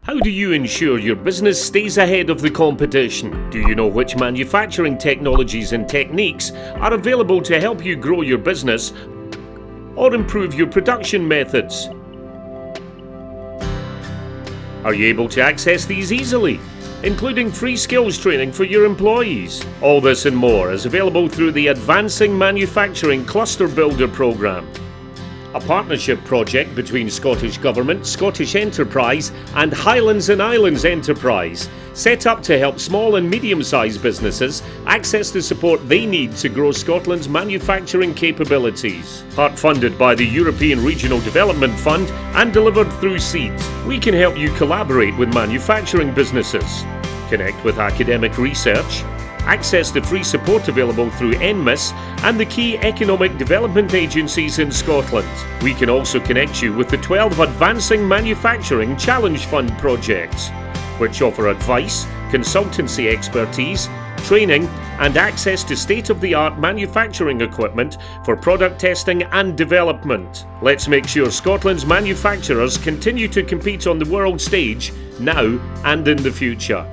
How do you ensure your business stays ahead of the competition? Do you know which manufacturing technologies and techniques are available to help you grow your business or improve your production methods? Are you able to access these easily, including free skills training for your employees? All this and more is available through the Advancing Manufacturing Cluster Builder Programme, a partnership project between Scottish Government, Scottish Enterprise and Highlands and Islands Enterprise, set up to help small and medium-sized businesses access the support they need to grow Scotland's manufacturing capabilities. Part-funded by the European Regional Development Fund and delivered through CeeD, we can help you collaborate with manufacturing businesses, connect with academic research, access the free support available through NMIS and the key economic development agencies in Scotland. We can also connect you with the 12 Advancing Manufacturing Challenge Fund projects, which offer advice, consultancy expertise, training and access to state-of-the-art manufacturing equipment for product testing and development. Let's make sure Scotland's manufacturers continue to compete on the world stage now and in the future.